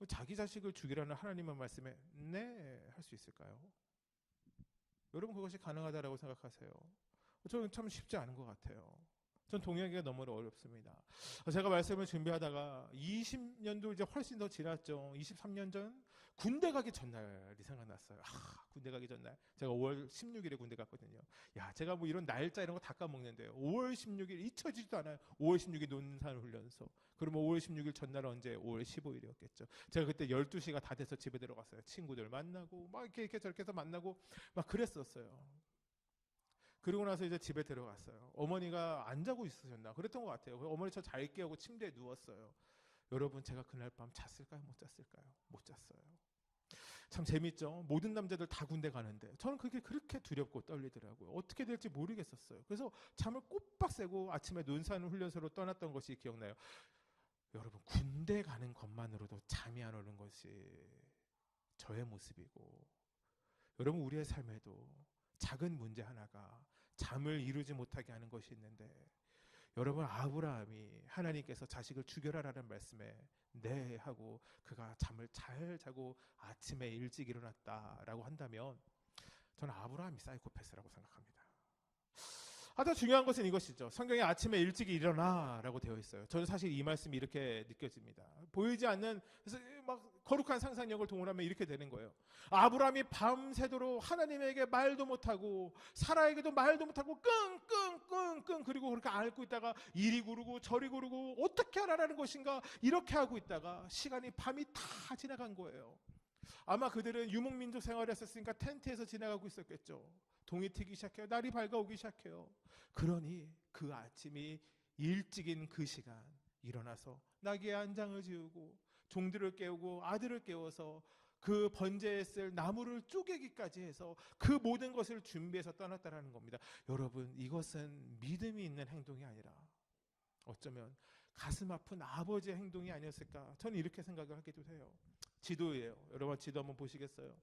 자기 자식을 죽이라는 하나님의 말씀에 네 할 수 있을까요? 여러분 그것이 가능하다라고 생각하세요? 저는 참 쉽지 않은 것 같아요. 전 동의하기가 너무 어렵습니다. 제가 말씀을 준비하다가 20년도 이제 훨씬 더 지났죠. 23년 전 군대 가기 전날이 생각났어요. 군대 가기 전날 제가 5월 16일에 군대 갔거든요. 제가 뭐 이런 날짜 이런 거 다 까먹는데요. 5월 16일 잊혀지지도 않아요. 5월 16일 논산훈련소. 그러면 5월 16일 전날 언제? 5월 15일이었겠죠. 제가 그때 12시가 다 돼서 집에 들어갔어요. 친구들 만나고 막 이렇게 저렇게 해서 만나고 막 그랬었어요. 그리고 나서 이제 집에 들어갔어요. 어머니가 안 자고 있으셨나 그랬던 것 같아요. 어머니 저 잘게 하고 침대에 누웠어요. 여러분 제가 그날 밤 잤을까요? 못 잤을까요? 못 잤어요. 참 재밌죠. 모든 남자들 다 군대 가는데 저는 그게 그렇게 두렵고 떨리더라고요. 어떻게 될지 모르겠었어요. 그래서 잠을 꼬박 새고 아침에 논산 훈련소로 떠났던 것이 기억나요. 여러분 군대 가는 것만으로도 잠이 안 오는 것이 저의 모습이고, 여러분 우리의 삶에도 작은 문제 하나가 잠을 이루지 못하게 하는 것이 있는데, 여러분 아브라함이 하나님께서 자식을 죽여라라는 말씀에 네 하고 그가 잠을 잘 자고 아침에 일찍 일어났다라고 한다면 저는 아브라함이 사이코패스라고 생각합니다. 더 중요한 것은 이것이죠. 성경에 아침에 일찍 일어나라고 되어 있어요. 저는 사실 이 말씀이 이렇게 느껴집니다. 보이지 않는, 그래서 막 거룩한 상상력을 동원하면 이렇게 되는 거예요. 아브라함이 밤새도록 하나님에게 말도 못하고 사라에게도 말도 못하고 끙끙끙끙 그리고 그렇게 앓고 있다가 이리 구르고 저리 구르고 어떻게 하라는 것인가 이렇게 하고 있다가 시간이 밤이 다 지나간 거예요. 아마 그들은 유목민족 생활을 했었으니까 텐트에서 지나가고 있었겠죠. 동이 트기 시작해요. 날이 밝아오기 시작해요. 그러니 그 아침이 일찍인 그 시간 일어나서 나귀의 안장을 지우고 종들을 깨우고 아들을 깨워서 그 번제에 쓸 나무를 쪼개기까지 해서 그 모든 것을 준비해서 떠났다는 겁니다. 여러분, 이것은 믿음이 있는 행동이 아니라 어쩌면 가슴 아픈 아버지의 행동이 아니었을까, 저는 이렇게 생각을 하기도 해요. 지도예요. 여러분 지도 한번 보시겠어요?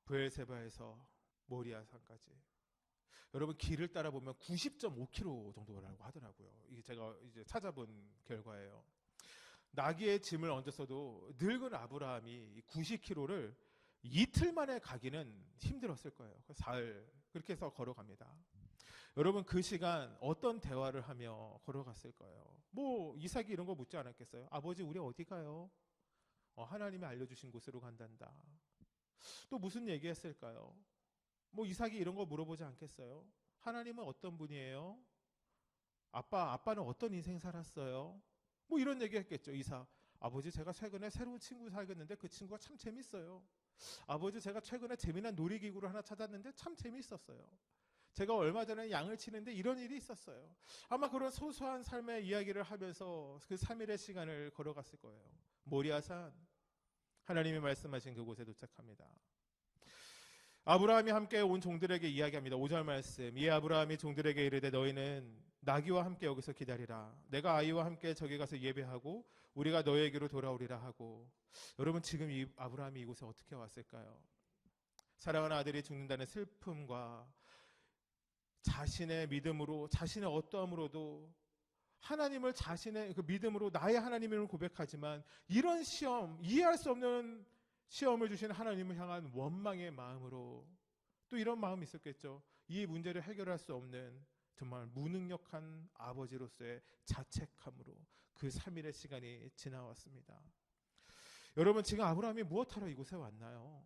브엘세바에서 모리아산까지, 여러분 길을 따라 보면 90.5km 정도라고 하더라고요. 이게 제가 이제 찾아본 결과예요. 나귀의 짐을 얹었어도 늙은 아브라함이 90km를 이틀 만에 가기는 힘들었을 거예요. 사흘 그렇게 해서 걸어갑니다. 여러분 그 시간 어떤 대화를 하며 걸어갔을 거예요? 뭐 이삭이 이런 거 묻지 않았겠어요? 아버지 우리 어디 가요? 하나님이 알려주신 곳으로 간단다. 또 무슨 얘기했을까요? 뭐 이삭이 이런 거 물어보지 않겠어요? 하나님은 어떤 분이에요? 아빠는 어떤 인생 살았어요? 뭐 이런 얘기 했겠죠. 이삭, 아버지 제가 최근에 새로운 친구 사귀었는데 그 친구가 참 재밌어요. 아버지 제가 최근에 재미난 놀이기구를 하나 찾았는데 참 재밌었어요. 제가 얼마 전에 양을 치는데 이런 일이 있었어요. 아마 그런 소소한 삶의 이야기를 하면서 그 3일의 시간을 걸어갔을 거예요. 모리아산, 하나님이 말씀하신 그곳에 도착합니다. 아브라함이 함께 온 종들에게 이야기합니다. 5절 말씀. 이에 아브라함이 종들에게 이르되 너희는 나귀와 함께 여기서 기다리라. 내가 아이와 함께 저기 가서 예배하고 우리가 너희에게로 돌아오리라 하고. 여러분 지금 이 아브라함이 이곳에 어떻게 왔을까요? 사랑하는 아들이 죽는다는 슬픔과 자신의 믿음으로, 자신의 어떠함으로도 하나님을 자신의 그 믿음으로 나의 하나님을 고백하지만 이런 시험, 이해할 수 없는 시험을 주신 하나님을 향한 원망의 마음으로, 또 이런 마음이 있었겠죠. 이 문제를 해결할 수 없는 정말 무능력한 아버지로서의 자책함으로 그 3일의 시간이 지나왔습니다. 여러분 지금 아브라함이 무엇하러 이곳에 왔나요?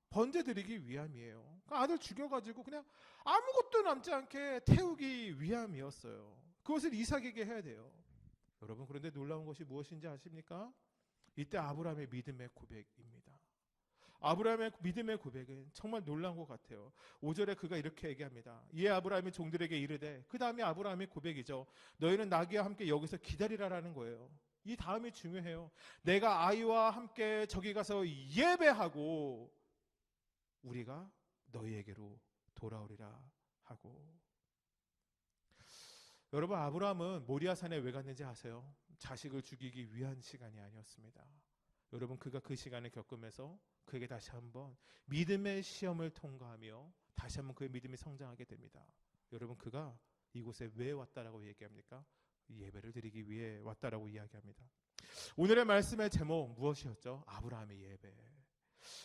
번제 드리기 위함이에요. 아들 죽여가지고 그냥 아무것도 남지 않게 태우기 위함이었어요. 그것을 이삭에게 해야 돼요. 여러분 그런데 놀라운 것이 무엇인지 아십니까? 이때 아브라함의 믿음의 고백입니다. 아브라함의 믿음의 고백은 정말 놀라운 것 같아요. 5절에 그가 이렇게 얘기합니다. 이에 아브라함이 종들에게 이르되, 그 다음에 아브라함의 고백이죠. 너희는 나귀와 함께 여기서 기다리라라는 거예요. 이 다음이 중요해요. 내가 아이와 함께 저기 가서 예배하고 우리가 너희에게로 돌아오리라 하고. 여러분 아브라함은 모리아산에 왜 갔는지 아세요? 자식을 죽이기 위한 시간이 아니었습니다. 여러분 그가 그 시간을 겪으면서 그에게 다시 한번 믿음의 시험을 통과하며 다시 한번 그의 믿음이 성장하게 됩니다. 여러분 그가 이곳에 왜 왔다라고 얘기합니까? 예배를 드리기 위해 왔다라고 이야기합니다. 오늘의 말씀의 제목 무엇이었죠? 아브라함의 예배.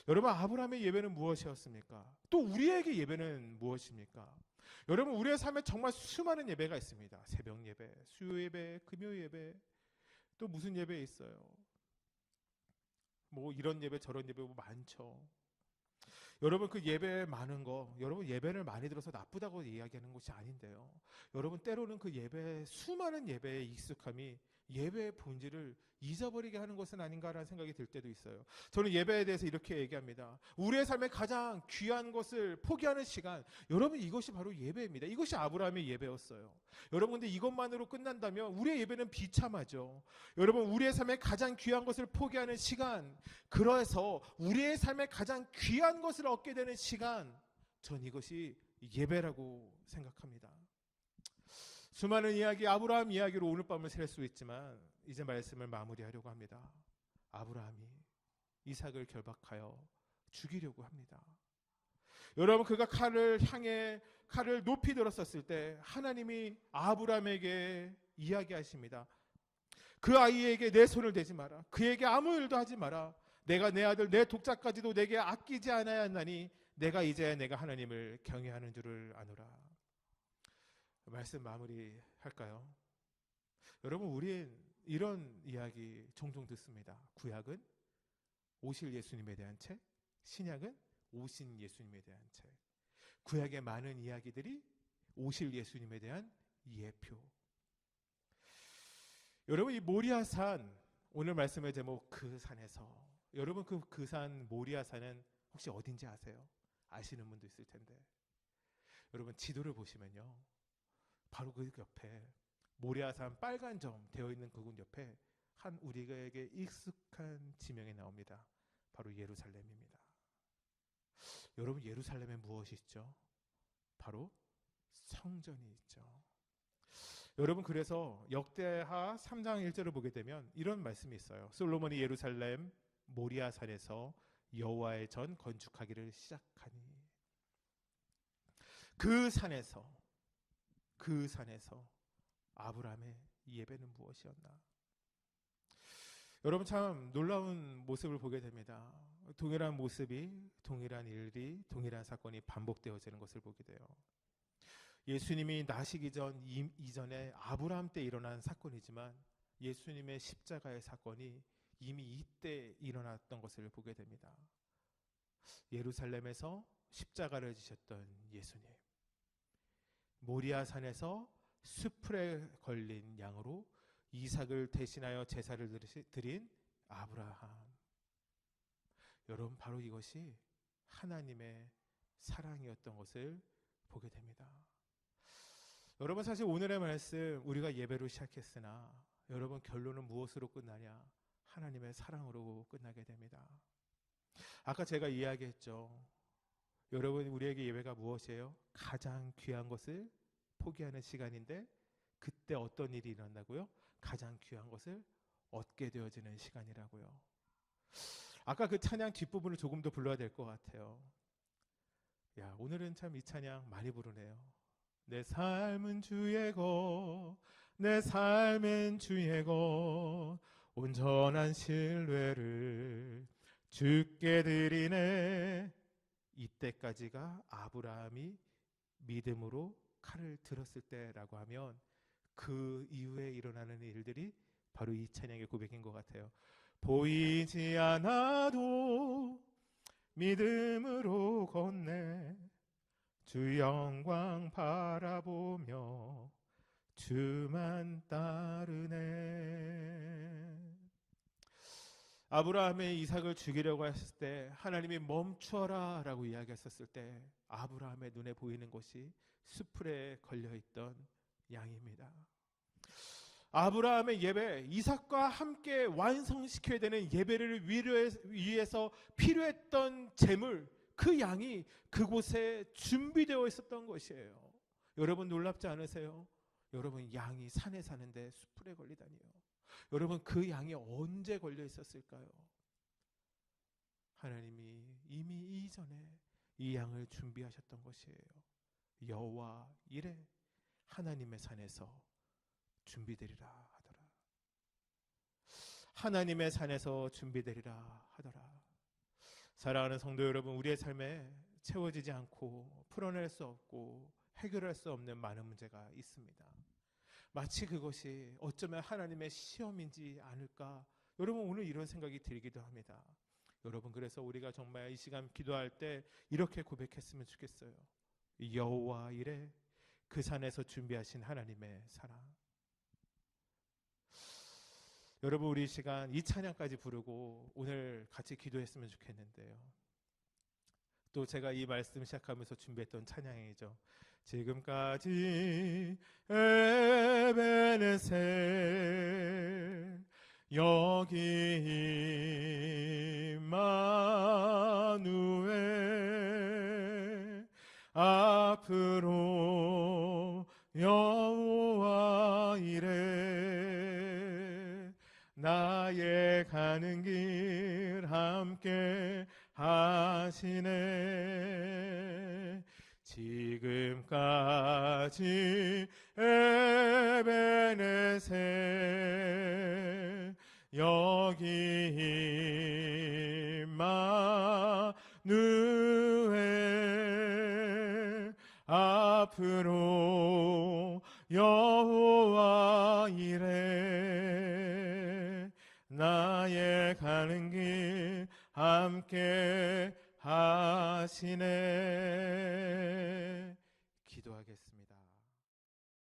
여러분 아브라함의 예배는 무엇이었습니까? 또 우리에게 예배는 무엇입니까? 여러분 우리의 삶에 정말 수많은 예배가 있습니다. 새벽 예배, 수요 예배, 금요 예배, 또 무슨 예배 있어요? 뭐 이런 예배 저런 예배 뭐 많죠. 여러분 그 예배 많은 거, 여러분 예배를 많이 들어서 나쁘다고 이야기하는 것이 아닌데요. 여러분 때로는 그 예배, 수많은 예배의 익숙함이 예배의 본질을 잊어버리게 하는 것은 아닌가라는 생각이 들 때도 있어요. 저는 예배에 대해서 이렇게 얘기합니다. 우리의 삶에 가장 귀한 것을 포기하는 시간, 여러분 이것이 바로 예배입니다. 이것이 아브라함의 예배였어요. 여러분 근데 이것만으로 끝난다면 우리의 예배는 비참하죠. 여러분 우리의 삶에 가장 귀한 것을 포기하는 시간, 그래서 우리의 삶에 가장 귀한 것을 얻게 되는 시간, 전 이것이 예배라고 생각합니다. 수많은 이야기, 아브라함 이야기로 오늘 밤을 셀 수 있지만 이제 말씀을 마무리하려고 합니다. 아브라함이 이삭을 결박하여 죽이려고 합니다. 여러분 그가 칼을 높이 들었었을 때 하나님이 아브라함에게 이야기하십니다. 그 아이에게 내 손을 대지 마라. 그에게 아무 일도 하지 마라. 내가 내 아들 내 독자까지도 내게 아끼지 않아야 하나니 내가 이제야 내가 하나님을 경외하는 줄을 아노라. 말씀 마무리할까요? 여러분, 우린 이런 이야기 종종 듣습니다. 구약은 오실 예수님에 대한 책, 신약은 오신 예수님에 대한 책. 구약의 많은 이야기들이 오실 예수님에 대한 예표. 여러분, 이 모리아산, 오늘 말씀의 제목 그 산에서, 여러분 그 산 모리아산은 혹시 어딘지 아세요? 아시는 분도 있을 텐데, 여러분 지도를 보시면요, 바로 그 옆에 모리아산 빨간 점 되어 있는 그곳 옆에 한 우리에게 익숙한 지명이 나옵니다. 바로 예루살렘입니다. 여러분, 예루살렘에 무엇이 있죠? 바로 성전이 있죠. 여러분, 그래서 역대하 3장 1절을 보게 되면 이런 말씀이 있어요. 솔로몬이 예루살렘 모리아산에서 여호와의 전 건축하기를 시작하니, 그 산에서 아브라함의 예배는 무엇이었나? 여러분, 참 놀라운 모습을 보게 됩니다. 동일한 모습이, 동일한 일이, 동일한 사건이 반복되어지는 것을 보게 돼요. 예수님이 나시기 이전에 아브라함 때 일어난 사건이지만 예수님의 십자가의 사건이 이미 이때 일어났던 것을 보게 됩니다. 예루살렘에서 십자가를 지셨던 예수님, 모리아산에서 수풀에 걸린 양으로 이삭을 대신하여 제사를 드린 아브라함. 여러분, 바로 이것이 하나님의 사랑이었던 것을 보게 됩니다. 여러분, 사실 오늘의 말씀, 우리가 예배로 시작했으나 여러분, 결론은 무엇으로 끝나냐? 하나님의 사랑으로 끝나게 됩니다. 아까 제가 이야기했죠. 여러분, 우리에게 예배가 무엇이에요? 가장 귀한 것을 포기하는 시간인데, 그때 어떤 일이 일어난다고요? 가장 귀한 것을 얻게 되어지는 시간이라고요. 아까 그 찬양 뒷부분을 조금 더 불러야 될 것 같아요. 야, 오늘은 참 이 찬양 많이 부르네요. 내 삶은 주의 것, 내 삶은 주의 것, 온전한 신뢰를 주께 드리네. 이때까지가 아브라함이 믿음으로 칼을 들었을 때라고 하면, 그 이후에 일어나는 일들이 바로 이 찬양의 고백인 것 같아요. 보이지 않아도 믿음으로 걷네, 주 영광 바라보며 주만 따르네. 아브라함의 이삭을 죽이려고 했을 때 하나님이 멈춰라 라고 이야기했었을 때 아브라함의 눈에 보이는 것이 수풀에 걸려있던 양입니다. 아브라함의 예배, 이삭과 함께 완성시켜야 되는 예배를 위해서 필요했던 제물, 그 양이 그곳에 준비되어 있었던 것이에요. 여러분, 놀랍지 않으세요? 여러분, 양이 산에 사는데 수풀에 걸리다니요. 여러분, 그 양이 언제 걸려 있었을까요? 하나님이 이미 이전에 이 양을 준비하셨던 것이에요. 여호와 이레, 하나님의 산에서 준비되리라 하더라. 하나님의 산에서 준비되리라 하더라. 사랑하는 성도 여러분, 우리의 삶에 채워지지 않고 풀어낼 수 없고 해결할 수 없는 많은 문제가 있습니다. 마치 그것이 어쩌면 하나님의 시험인지 않을까? 여러분, 오늘 이런 생각이 들기도 합니다. 여러분, 그래서 우리가 정말 이 시간 기도할 때 이렇게 고백했으면 좋겠어요. 여호와 이레, 그 산에서 준비하신 하나님의 사랑. 여러분, 우리 시간 이 찬양까지 부르고 오늘 같이 기도했으면 좋겠는데요. 또 제가 이 말씀 시작하면서 준비했던 찬양이죠. 지금까지 에베네셀, 여기 임마누엘, 앞으로 여호와 이레, 나의 가는 길 함께 하시네. 지금까지 에베네셀, 여기 임마누엘, 앞으로 여호와 이래 나의 가는 길 함께 하시네. 기도하겠습니다.